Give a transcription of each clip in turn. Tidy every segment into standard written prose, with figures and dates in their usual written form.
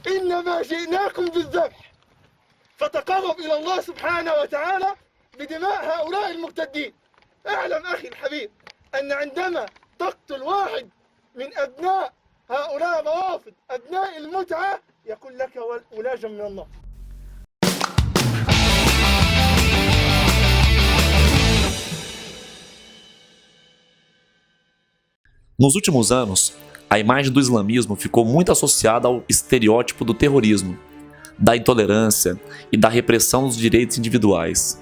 إنما جئناكم بالذبح فتقرب إلى الله سبحانه وتعالى بدماء هؤلاء المرتدين. اعلم أخي الحبيب أن عندما تقتل واحد من أبناء هؤلاء الروافض أبناء المتعة يكون لك ولاجا من الله. Nos últimos anos, a imagem do islamismo ficou muito associada ao estereótipo do terrorismo, da intolerância e da repressão dos direitos individuais.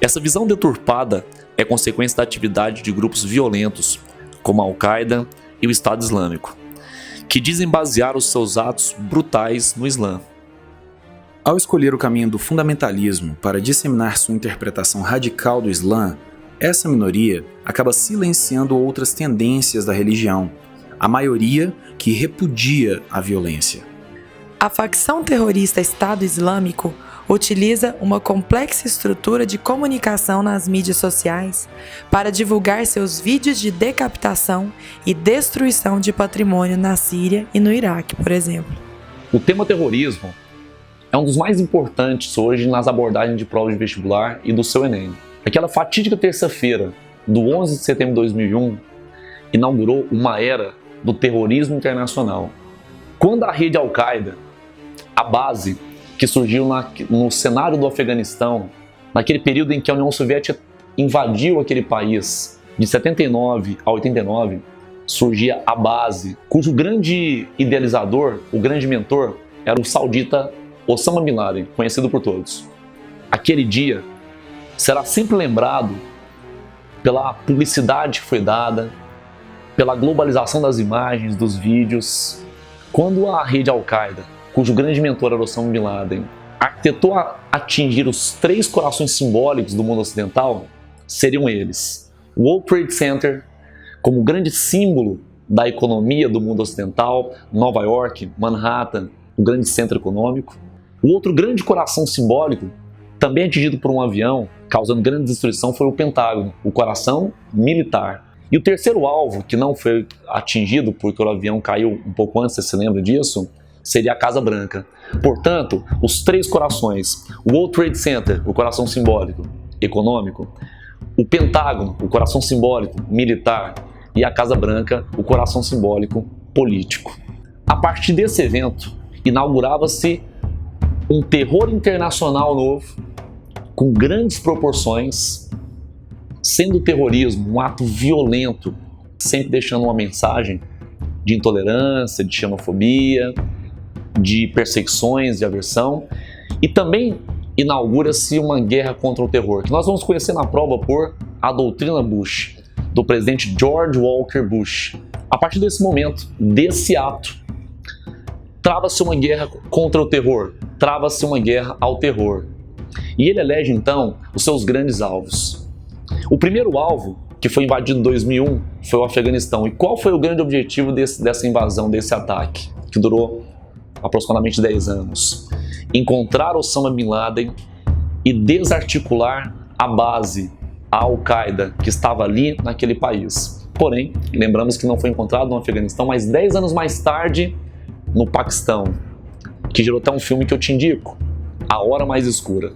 Essa visão deturpada é consequência da atividade de grupos violentos, como a Al-Qaeda e o Estado Islâmico, que dizem basear os seus atos brutais no Islã. Ao escolher o caminho do fundamentalismo para disseminar sua interpretação radical do Islã, essa minoria acaba silenciando outras tendências da religião, a maioria que repudia a violência. A facção terrorista Estado Islâmico utiliza uma complexa estrutura de comunicação nas mídias sociais para divulgar seus vídeos de decapitação e destruição de patrimônio na Síria e no Iraque, por exemplo. O tema terrorismo é um dos mais importantes hoje nas abordagens de provas de vestibular e do seu Enem. Aquela fatídica terça-feira do 11 de setembro de 2001 inaugurou uma era do terrorismo internacional. Quando a rede Al-Qaeda, a base que surgiu no cenário do Afeganistão, naquele período em que a União Soviética invadiu aquele país, de 79 a 89, surgia a base, cujo grande idealizador, o grande mentor, era o saudita Osama Bin Laden, conhecido por todos. Aquele dia será sempre lembrado pela publicidade que foi dada, pela globalização das imagens, dos vídeos. Quando a rede Al-Qaeda, cujo grande mentor era Osama Bin Laden, arquitetou atingir os 3 corações simbólicos do mundo ocidental, seriam eles: o World Trade Center, como grande símbolo da economia do mundo ocidental, Nova York, Manhattan, o grande centro econômico. O outro grande coração simbólico, também atingido por um avião, causando grande destruição, foi o Pentágono, o coração militar. E o terceiro alvo, que não foi atingido porque o avião caiu um pouco antes, você se lembra disso? Seria a Casa Branca. Portanto, os 3 corações, o World Trade Center, o coração simbólico, econômico, o Pentágono, o coração simbólico, militar, e a Casa Branca, o coração simbólico, político. A partir desse evento, inaugurava-se um terror internacional novo, com grandes proporções, sendo o terrorismo um ato violento, sempre deixando uma mensagem de intolerância, de xenofobia, de perseguições, de aversão, e também inaugura-se uma guerra contra o terror, que nós vamos conhecer na prova por a doutrina Bush, do presidente George Walker Bush. A partir desse momento, desse ato, trava-se uma guerra contra o terror, trava-se uma guerra ao terror. E ele elege então os seus grandes alvos. O primeiro alvo, que foi invadido em 2001, foi o Afeganistão. E qual foi o grande objetivo dessa invasão, desse ataque, que durou aproximadamente 10 anos? Encontrar Osama Bin Laden e desarticular a base, a Al-Qaeda, que estava ali naquele país. Porém, lembramos que não foi encontrado no Afeganistão, mas 10 anos mais tarde, no Paquistão, que gerou até um filme que eu te indico, A Hora Mais Escura.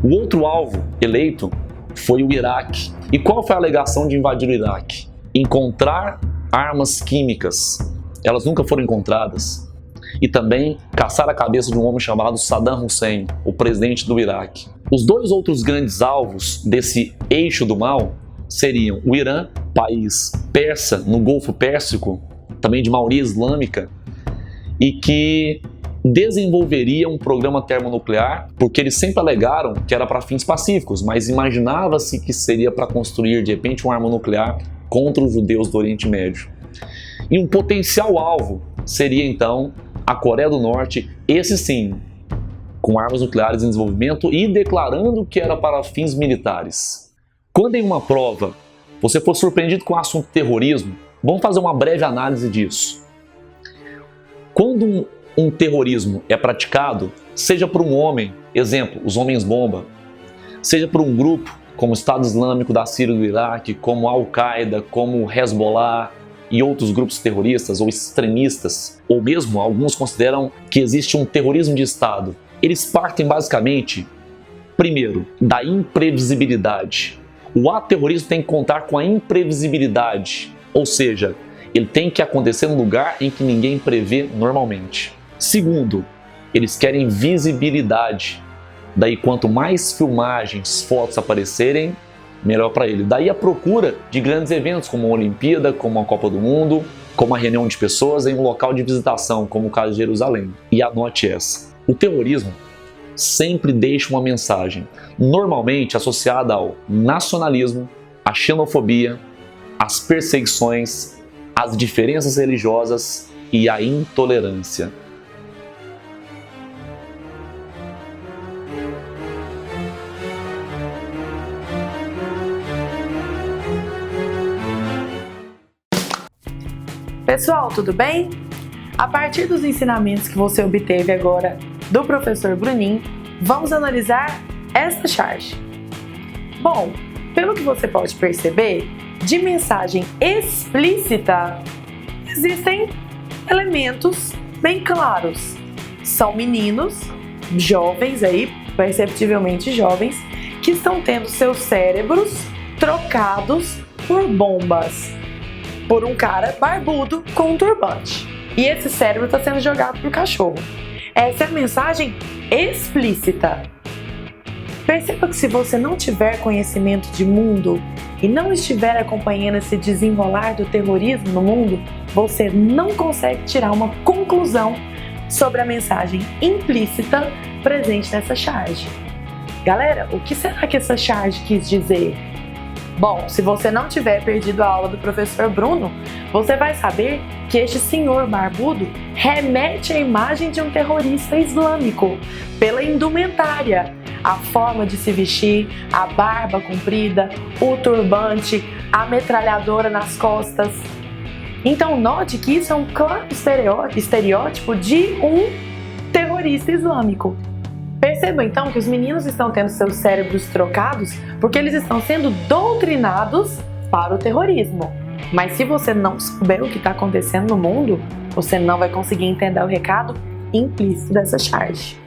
O outro alvo eleito foi o Iraque. E qual foi a alegação de invadir o Iraque? Encontrar armas químicas. Elas nunca foram encontradas. E também caçar a cabeça de um homem chamado Saddam Hussein, o presidente do Iraque. Os 2 outros grandes alvos desse eixo do mal seriam o Irã, país persa no Golfo Pérsico, também de maioria islâmica, e que desenvolveria um programa termonuclear, porque eles sempre alegaram que era para fins pacíficos, mas imaginava-se que seria para construir de repente uma arma nuclear contra os judeus do Oriente Médio. E um potencial alvo seria então a Coreia do Norte, esse sim, com armas nucleares em desenvolvimento e declarando que era para fins militares. Quando em uma prova você for surpreendido com o assunto terrorismo, vamos fazer uma breve análise disso. Quando um terrorismo é praticado, seja por um homem, exemplo, os homens-bomba, seja por um grupo como o Estado Islâmico da Síria e do Iraque, como a Al-Qaeda, como o Hezbollah e outros grupos terroristas ou extremistas, ou mesmo alguns consideram que existe um terrorismo de Estado, eles partem basicamente, primeiro, da imprevisibilidade. O ato terrorista tem que contar com a imprevisibilidade, ou seja, ele tem que acontecer num lugar em que ninguém prevê normalmente. Segundo, eles querem visibilidade. Daí, quanto mais filmagens, fotos aparecerem, melhor para ele. Daí a procura de grandes eventos como a Olimpíada, como a Copa do Mundo, como a reunião de pessoas em um local de visitação, como o caso de Jerusalém. E anote essa: o terrorismo sempre deixa uma mensagem, normalmente associada ao nacionalismo, à xenofobia, às perseguições, às diferenças religiosas e à intolerância. Pessoal, tudo bem? A partir dos ensinamentos que você obteve agora do professor Bruninho, vamos analisar esta charge. Bom, pelo que você pode perceber, de mensagem explícita, existem elementos bem claros. São meninos, jovens aí, perceptivelmente jovens, que estão tendo seus cérebros trocados por bombas, por um cara barbudo com um turbante. E esse cérebro está sendo jogado por cachorro. Essa é a mensagem explícita. Perceba que se você não tiver conhecimento de mundo e não estiver acompanhando esse desenrolar do terrorismo no mundo, você não consegue tirar uma conclusão sobre a mensagem implícita presente nessa charge. Galera, o que será que essa charge quis dizer? Bom, se você não tiver perdido a aula do professor Bruno, você vai saber que este senhor barbudo remete à imagem de um terrorista islâmico pela indumentária, a forma de se vestir, a barba comprida, o turbante, a metralhadora nas costas. Então note que isso é um claro estereótipo de um terrorista islâmico. Percebam então que os meninos estão tendo seus cérebros trocados porque eles estão sendo doutrinados para o terrorismo. Mas se você não souber o que está acontecendo no mundo, você não vai conseguir entender o recado implícito dessa charge.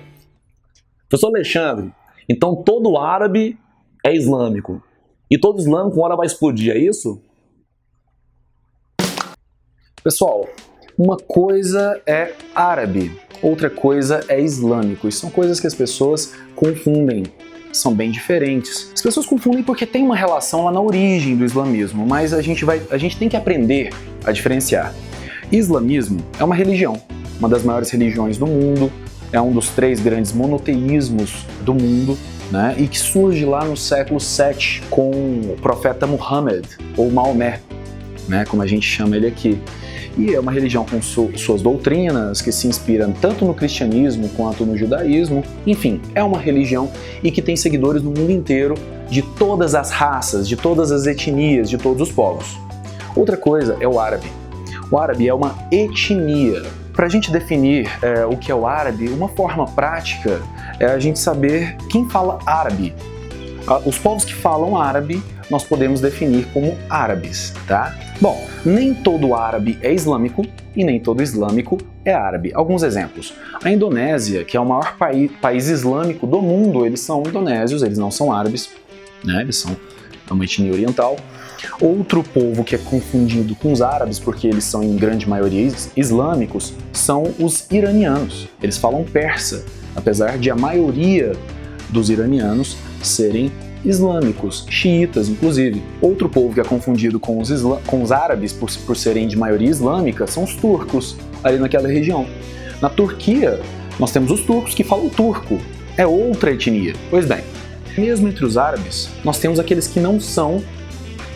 Professor Alexandre, então todo árabe é islâmico. E todo islâmico uma hora vai explodir, é isso? Pessoal, uma coisa é árabe, outra coisa é islâmico. E são coisas que as pessoas confundem, são bem diferentes. As pessoas confundem porque tem uma relação lá na origem do islamismo, mas a gente tem que aprender a diferenciar. Islamismo é uma religião, uma das maiores religiões do mundo, é um dos 3 grandes monoteísmos do mundo, né? E que surge lá no século 7 com o profeta Muhammad, ou Maomé, né? Como a gente chama ele aqui. E é uma religião com suas doutrinas, que se inspiram tanto no cristianismo quanto no judaísmo. Enfim, é uma religião e que tem seguidores no mundo inteiro, de todas as raças, de todas as etnias, de todos os povos. Outra coisa é o árabe. O árabe é uma etnia. Para a gente definir o que é o árabe, uma forma prática é a gente saber quem fala árabe. Os povos que falam árabe, nós podemos definir como árabes, tá? Bom, nem todo árabe é islâmico e nem todo islâmico é árabe. Alguns exemplos. A Indonésia, que é o maior país islâmico do mundo, eles são indonésios, eles não são árabes, né? Eles são uma etnia oriental. Outro povo que é confundido com os árabes, porque eles são em grande maioria islâmicos, são os iranianos. Eles falam persa, apesar de a maioria dos iranianos serem islâmicos, xiitas inclusive. Outro povo que é confundido com os árabes por serem de maioria islâmica são os turcos, ali naquela região. Na Turquia, nós temos os turcos que falam turco, é outra etnia. Pois bem, mesmo entre os árabes, nós temos aqueles que não são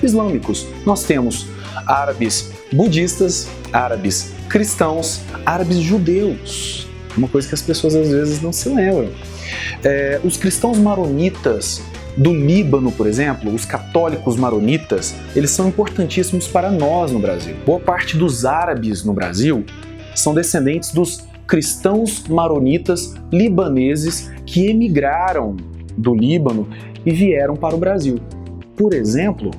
islâmicos. Nós temos árabes budistas, árabes cristãos, árabes judeus. Uma coisa que as pessoas às vezes não se lembram. Os cristãos maronitas do Líbano, por exemplo, os católicos maronitas, eles são importantíssimos para nós no Brasil. Boa parte dos árabes no Brasil são descendentes dos cristãos maronitas libaneses que emigraram do Líbano e vieram para o Brasil. Por exemplo,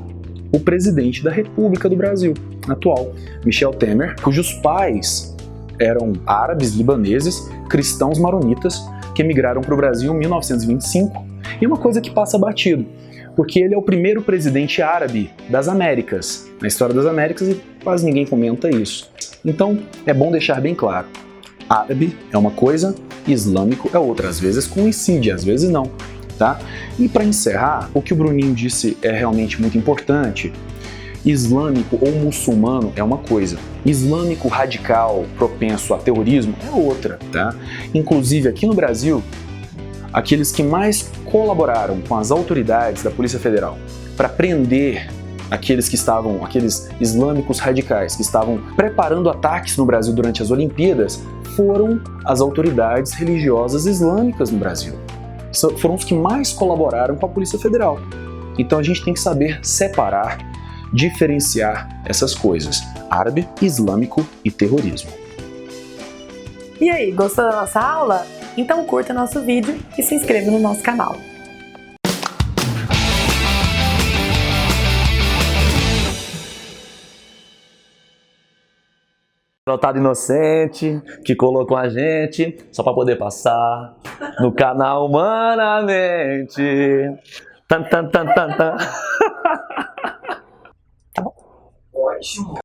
o presidente da República do Brasil. atual, Michel Temer, cujos pais eram árabes libaneses, cristãos maronitas, que emigraram para o Brasil em 1925. E uma coisa que passa batido, porque ele é o primeiro presidente árabe das Américas, na história das Américas, e quase ninguém comenta isso. Então, é bom deixar bem claro, árabe é uma coisa, islâmico é outra, às vezes coincide, às vezes não, tá? E para encerrar, o que o Bruninho disse é realmente muito importante. Islâmico ou muçulmano é uma coisa, islâmico radical, propenso a terrorismo é outra, tá? Inclusive aqui no Brasil, aqueles que mais colaboraram com as autoridades da Polícia Federal para prender aqueles islâmicos radicais que estavam preparando ataques no Brasil durante as Olimpíadas, foram as autoridades religiosas islâmicas no Brasil. Foram os que mais colaboraram com a Polícia Federal. Então a gente tem que saber separar, diferenciar essas coisas: árabe, islâmico e terrorismo. E aí, gostou da nossa aula? Então curta nosso vídeo e se inscreva no nosso canal. Garotado inocente que colocou a gente só para poder passar no canal Humanamente. Tan, tan, tan, tan, tan. Tá bom? Ótimo.